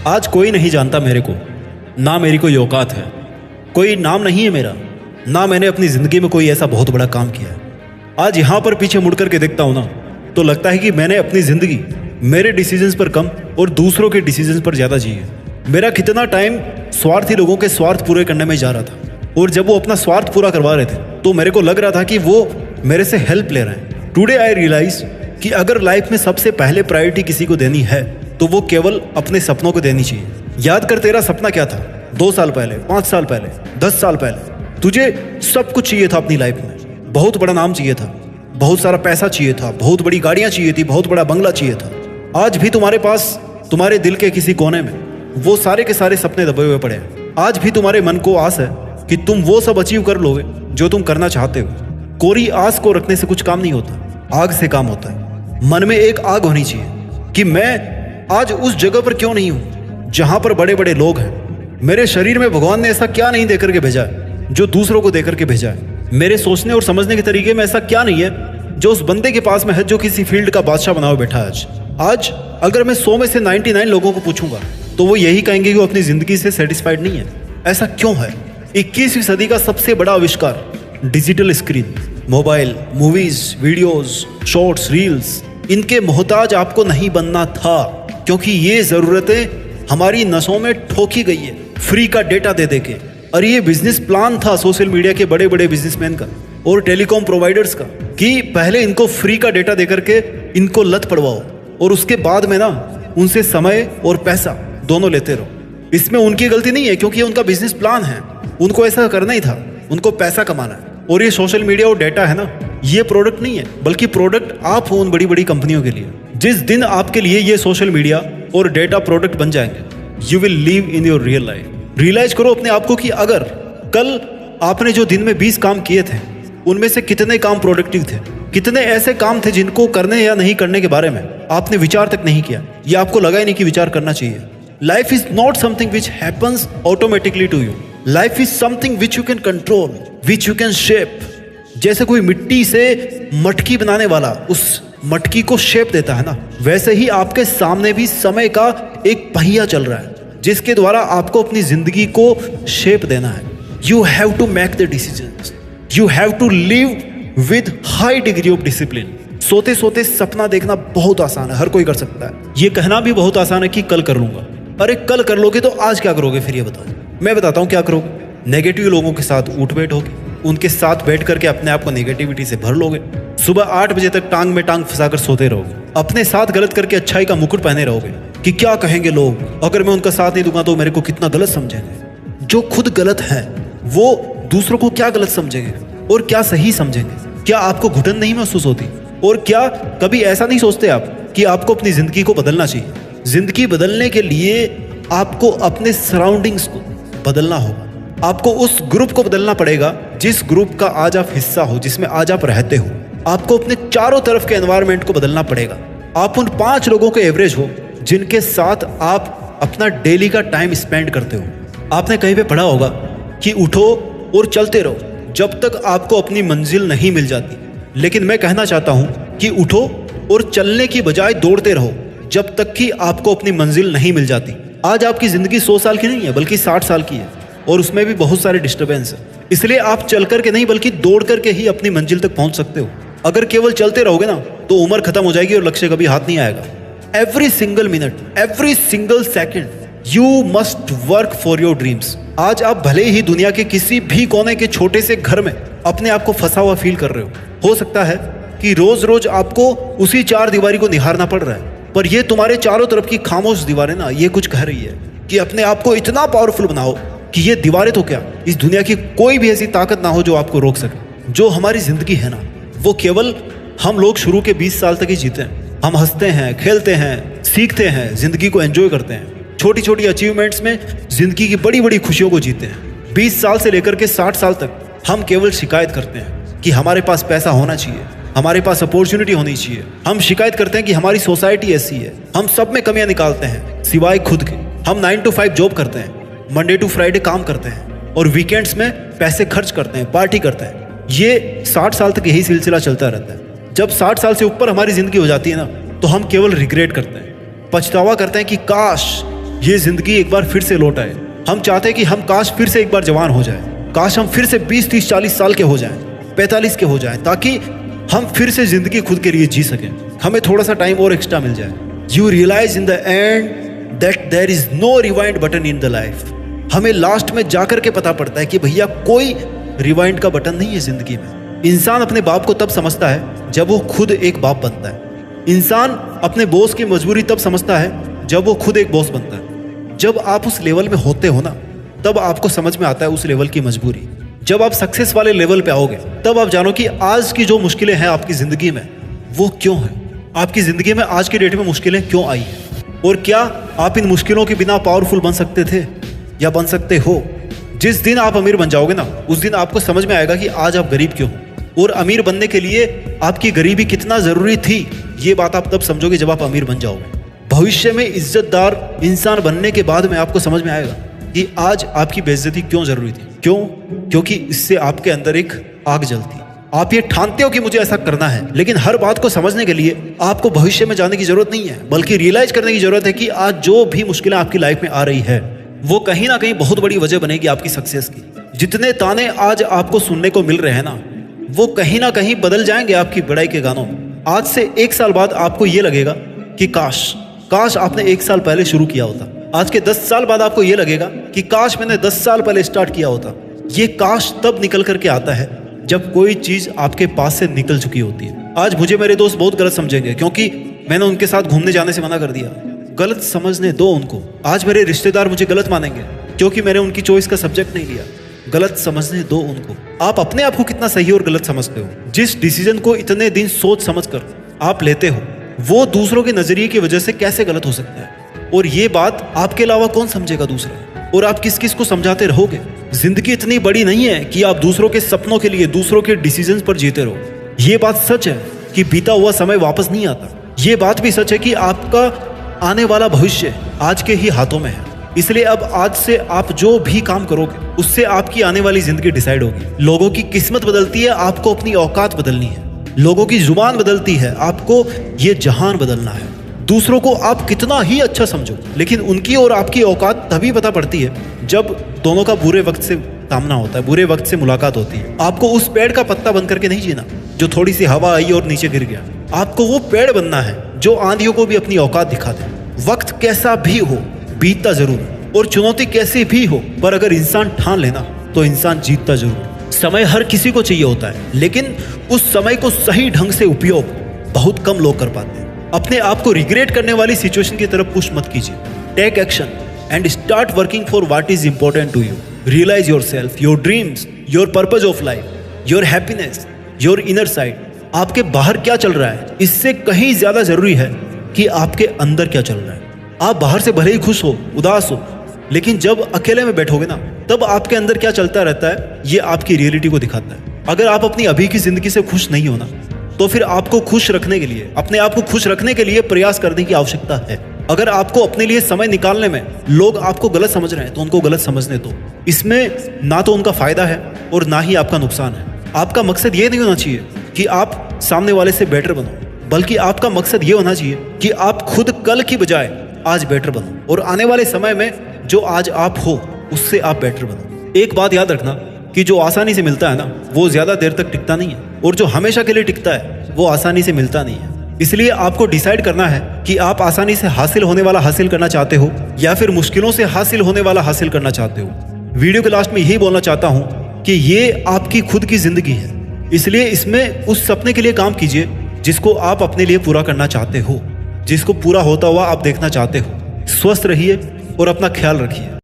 आज कोई नहीं जानता मेरे को, ना मेरी कोई औकात है, कोई नाम नहीं है मेरा, ना मैंने अपनी ज़िंदगी में कोई ऐसा बहुत बड़ा काम किया है। आज यहाँ पर पीछे मुड़ कर के देखता हूँ ना, तो लगता है कि मैंने अपनी ज़िंदगी मेरे डिसीजंस पर कम और दूसरों के डिसीजंस पर ज़्यादा जी है। मेरा कितना टाइम स्वार्थी लोगों के स्वार्थ पूरे करने में जा रहा था, और जब वो अपना स्वार्थ पूरा करवा रहे थे तो मेरे को लग रहा था कि वो मेरे से हेल्प ले रहे हैं। टुडे आई रियलाइज कि अगर लाइफ में सबसे पहले प्रायोरिटी किसी को देनी है तो वो केवल अपने सपनों को देनी चाहिए। याद कर, तेरा सपना क्या था 2 साल पहले, 5 साल पहले, 10 साल पहले? तुझे सब कुछ चाहिए था अपनी लाइफ में। बहुत बड़ा नाम चाहिए था, बहुत सारा पैसा चाहिए था, बहुत बड़ी गाड़ियां चाहिए थी, बहुत बड़ा बंगला चाहिए था। आज भी तुम्हारे पास तुम्हारे दिल के किसी कोने में वो सारे के सारे सपने दबे हुए पड़े हैं। आज भी तुम्हारे मन को आस है कि तुम वो सब अचीव कर लोगे जो तुम करना चाहते हो। कोरी आस को रखने से कुछ काम नहीं होता, आग से काम होता है। मन में एक आग होनी चाहिए कि मैं आज उस जगह पर क्यों नहीं हूं जहां पर बड़े बड़े लोग हैं। मेरे शरीर में भगवान ने ऐसा क्या नहीं देकर के भेजा है जो दूसरों को देकर के भेजा है। मेरे सोचने और समझने के तरीके में ऐसा क्या नहीं है जो उस बंदे के पास में है जो किसी फील्ड का बादशाह बना हुआ बैठा है। आज अगर मैं 100 में से 99 लोगों को पूछूंगा तो वो यही कहेंगे कि वो अपनी जिंदगी से सेटिस्फाइड नहीं है। ऐसा क्यों है? 21वीं सदी का सबसे बड़ा आविष्कार digital screen, mobile, movies, videos, shorts, reels, इनके मोहताज आपको नहीं बनना था, क्योंकि ये ज़रूरतें हमारी नसों में ठोकी गई है फ्री का डेटा दे दे के। और ये बिजनेस प्लान था सोशल मीडिया के बड़े बड़े बिजनेसमैन का और टेलीकॉम प्रोवाइडर्स का कि पहले इनको फ्री का डेटा दे करके इनको लत पड़वाओ और उसके बाद में ना उनसे समय और पैसा दोनों लेते रहो। इसमें उनकी गलती नहीं है, क्योंकि उनका बिजनेस प्लान है, उनको ऐसा करना ही था, उनको पैसा कमाना है। और ये सोशल मीडिया और डेटा है ना, ये प्रोडक्ट नहीं है, बल्कि प्रोडक्ट आप हो उन बड़ी बड़ी कंपनियों के लिए। जिस दिन आपके लिए ये सोशल मीडिया और डेटा प्रोडक्ट बन जाएंगे, you will live in your real life. Realise करो अपने आप को कि अगर कल आपने जो दिन में 20 काम किए थे उनमें से कितने काम प्रोडक्टिव थे, कितने ऐसे काम थे जिनको करने या नहीं करने के बारे में आपने विचार तक नहीं किया, या आपको लगा ही नहीं कि विचार करना चाहिए। Life is not something which happens automatically to you. Life is something which you can control, which you can shape. जैसे कोई मिट्टी से मटकी बनाने वाला उस मटकी को शेप देता है ना, वैसे ही आपके सामने भी समय का एक पहिया चल रहा है जिसके द्वारा आपको अपनी जिंदगी को शेप देना है। You have to make the decisions, you have to live with high degree of discipline. सोते सोते सपना देखना बहुत आसान है, हर कोई कर सकता है। ये कहना भी बहुत आसान है कि कल कर लूंगा। अरे कल कर लोगे तो आज क्या करोगे फिर? ये बताओ। मैं बताता हूँ क्या करोगे। नेगेटिव लोगों के साथ उठ बैठ होगे, उनके साथ बैठ करके अपने आप को नेगेटिविटी से भर लोगे। सुबह 8 बजे तक टांग में टांग फंसाकर सोते रहोगे। अपने साथ गलत करके अच्छाई का मुकुट पहने रहोगे कि क्या कहेंगे लोग, अगर मैं उनका साथ नहीं दूंगा तो मेरे को कितना गलत समझेंगे। जो खुद गलत है वो दूसरों को क्या गलत समझेंगे और क्या सही समझेंगे? क्या आपको घुटन नहीं महसूस होती? और क्या कभी ऐसा नहीं सोचते आप कि आपको अपनी जिंदगी को बदलना चाहिए? जिंदगी बदलने के लिए आपको अपने सराउंडिंग्स को बदलना होगा। आपको उस ग्रुप को बदलना पड़ेगा जिस ग्रुप का आज आप हिस्सा हो, जिसमें आज आप रहते हो। आपको अपने चारों तरफ के एनवायरनमेंट को बदलना पड़ेगा। आप उन 5 लोगों के एवरेज हो जिनके साथ आप अपना डेली का टाइम स्पेंड करते हो। आपने कहीं पे पढ़ा होगा कि उठो और चलते रहो जब तक आपको अपनी मंजिल नहीं मिल जाती। लेकिन मैं कहना चाहता हूं कि उठो और चलने की बजाय दौड़ते रहो जब तक कि आपको अपनी मंजिल नहीं मिल जाती। आज आपकी जिंदगी 100 साल की नहीं है, बल्कि 60 साल की है, और उसमें भी बहुत सारे डिस्टर्बेंस है। इसलिए आप चल करके नहीं बल्कि दौड़ करके ही अपनी मंजिल तक पहुंच सकते हो। अगर केवल चलते रहोगे ना तो उम्र खत्म हो जाएगी और लक्ष्य कभी हाथ नहीं आएगा। Every single minute, every single second you must work for your dreams. आज आप भले ही दुनिया के किसी भी कोने के छोटे से घर में अपने आप को फंसा हुआ फील कर रहे हो सकता है कि रोज रोज आपको उसी 4 दीवारी को निहारना पड़ रहा है, पर ये तुम्हारे चारों तरफ की खामोश दीवारें ना ये कुछ कह रही है कि अपने आप को इतना पावरफुल बनाओ कि ये दीवारें तो क्या, इस दुनिया की कोई भी ऐसी ताकत ना हो जो आपको रोक सके। जो हमारी जिंदगी है ना, वो केवल हम लोग शुरू के 20 साल तक ही जीते हैं। हम हंसते हैं, खेलते हैं, सीखते हैं, जिंदगी को एंजॉय करते हैं, छोटी छोटी अचीवमेंट्स में जिंदगी की बड़ी बड़ी खुशियों को जीते हैं। 20 साल से लेकर के 60 साल तक हम केवल शिकायत करते हैं कि हमारे पास पैसा होना चाहिए, हमारे पास अपॉर्चुनिटी होनी चाहिए। हम शिकायत करते हैं कि हमारी सोसाइटी ऐसी है। हम सब में कमियां निकालते हैं सिवाय खुद के। हम 9 to 5 जॉब करते हैं, मंडे टू फ्राइडे काम करते हैं और वीकेंड्स में पैसे खर्च करते हैं, पार्टी करते हैं। ये 60 साल तक यही सिलसिला चलता रहता है। जब 60 साल से ऊपर हमारी जिंदगी हो जाती है ना, तो हम केवल रिग्रेट करते हैं, पछतावा करते हैं कि काश ये जिंदगी एक बार फिर से लौट आए। हम चाहते हैं कि हम काश फिर से एक बार जवान हो जाए, काश हम फिर से 20, 30, 40 साल के हो जाएं, 45 के हो जाएं, ताकि हम फिर से जिंदगी खुद के लिए जी सकें। हमें थोड़ा सा टाइम और एक्स्ट्रा मिल जाए। You realise in the end that there is no rewind button in the life. हमें लास्ट में जाकर के पता पड़ता है कि भैया कोई रिवाइंड का बटन नहीं है जिंदगी में। इंसान अपने बाप को तब समझता है जब वो खुद एक बाप बनता है। इंसान अपने बॉस की मजबूरी तब समझता है जब वो खुद एक बॉस बनता है। जब आप उस लेवल में होते हो ना, तब आपको समझ में आता है उस लेवल की मजबूरी। जब आप सक्सेस वाले लेवल पे आओगे, तब आप जानो कि आज की जो मुश्किलें हैं आपकी जिंदगी में, वो क्यों है। आपकी जिंदगी में आज की डेट में मुश्किलें क्यों आई हैं, और क्या आप इन मुश्किलों के बिना पावरफुल बन सकते थे या बन सकते हो। जिस दिन आप अमीर बन जाओगे ना, उस दिन आपको समझ में आएगा कि आज आप गरीब क्यों हो, और अमीर बनने के लिए आपकी गरीबी कितना जरूरी थी। ये बात आप तब समझोगे जब आप अमीर बन जाओगे। भविष्य में इज्जतदार इंसान बनने के बाद में आपको समझ में आएगा कि आज आपकी बेइज्जती क्यों जरूरी थी। क्यों? क्योंकि इससे आपके अंदर एक आग जलती। आप ये ठानते हो कि मुझे ऐसा करना है, लेकिन हर बात को समझने के लिए आपको भविष्य में जाने की जरूरत नहीं है, बल्कि रियलाइज करने की जरूरत है कि आज जो भी मुश्किलें आपकी लाइफ में आ रही है, वो कहीं ना कहीं बहुत बड़ी वजह बनेगी आपकी सक्सेस की। जितने ताने आज आपको सुनने को मिल रहे हैं ना, वो कहीं ना कहीं बदल जाएंगे आपकी बड़ाई के गानों में। आज से 1 साल बाद आपको ये लगेगा कि काश आपने 1 साल पहले शुरू किया होता। आज के 10 साल बाद आपको ये लगेगा कि काश मैंने 10 साल पहले स्टार्ट किया होता। ये काश तब निकल करके आता है जब कोई चीज आपके पास से निकल चुकी होती है। आज मुझे मेरे दोस्त बहुत गलत समझेंगे क्योंकि मैंने उनके साथ घूमने जाने से मना कर दिया। गलत समझने दो उनको। आज मेरे रिश्तेदार मुझे गलत मानेंगे क्योंकि मैंने उनकी चॉइस का सब्जेक्ट नहीं लिया। गलत समझने दो उनको। आप अपने आप को कितना सही और गलत समझते हो। जिस डिसीजन को इतने दिन सोच समझ कर आप लेते हो, वो दूसरों के नजरिए की वजह से कैसे गलत हो सकता है, और ये बात आपके अलावा कौन समझेगा दूसरा, और आप किस किस को समझाते रहोगे। जिंदगी इतनी बड़ी नहीं है कि आप दूसरों के सपनों के लिए दूसरों के डिसीजन पर जीते रहो। ये बात सच है कि बीता हुआ समय वापस नहीं आता। ये बात भी सच है कि आपका आने वाला भविष्य आज के ही हाथों में है। इसलिए अब आज से आप जो भी काम करोगे, उससे आपकी आने वाली जिंदगी डिसाइड होगी। लोगों की किस्मत बदलती है, आपको अपनी औकात बदलनी है। लोगों की जुबान बदलती है, आपको ये जहान बदलना है। दूसरों को आप कितना ही अच्छा समझो, लेकिन उनकी और आपकी औकात तभी पता पड़ती है जब दोनों का बुरे वक्त से सामना होता है, बुरे वक्त से मुलाकात होती है। आपको उस पेड़ का पत्ता बन करके नहीं जीना जो थोड़ी सी हवा आई और नीचे गिर गया। आपको वो पेड़ बनना है जो आंधियों को भी अपनी औकात दिखा दे। वक्त कैसा भी हो, बीतता जरूर, और चुनौती कैसी भी हो, पर अगर इंसान ठान लेना तो इंसान जीतता जरूर। समय हर किसी को चाहिए होता है, लेकिन उस समय को सही ढंग से उपयोग बहुत कम लोग कर पाते हैं। अपने आप को रिग्रेट करने वाली सिचुएशन की तरफ पुश मत कीजिए। Take action and start working for what is important to you. Realise your self, your dreams, your purpose of life, your happiness, your inner side. आपके बाहर क्या चल रहा है, इससे कहीं ज्यादा जरूरी है कि आपके अंदर क्या चल रहा है। आप बाहर से भले ही खुश हो, उदास हो, लेकिन जब अकेले में बैठोगे ना, तब आपके अंदर क्या चलता रहता है, ये आपकी रियलिटी को दिखाता है। अगर आप अपनी अभी की जिंदगी से खुश नहीं हो ना, तो फिर आपको खुश रखने के लिए, अपने आप को खुश रखने के लिए प्रयास करने की आवश्यकता है। अगर आपको अपने लिए समय निकालने में लोग आपको गलत समझ रहे हैं, तो उनको गलत समझने दो। इसमें ना तो उनका फायदा है और ना ही आपका नुकसान है। आपका मकसद ये नहीं होना चाहिए कि आप सामने वाले से बेटर बनो, बल्कि आपका मकसद ये होना चाहिए कि आप खुद कल की बजाय आज बेटर बनो, और आने वाले समय में जो आज आप हो उससे आप बेटर बनो। एक बात याद रखना कि जो आसानी से मिलता है ना, वो ज्यादा देर तक टिकता नहीं है, और जो हमेशा के लिए टिकता है वो आसानी से मिलता नहीं है। इसलिए आपको डिसाइड करना है कि आप आसानी से हासिल होने वाला हासिल करना चाहते हो या फिर मुश्किलों से हासिल होने वाला हासिल करना चाहते हो। वीडियो के लास्ट में यही बोलना चाहता हूँ कि ये आपकी खुद की जिंदगी है, इसलिए इसमें उस सपने के लिए काम कीजिए जिसको आप अपने लिए पूरा करना चाहते हो, जिसको पूरा होता हुआ आप देखना चाहते हो। स्वस्थ रहिए और अपना ख्याल रखिए।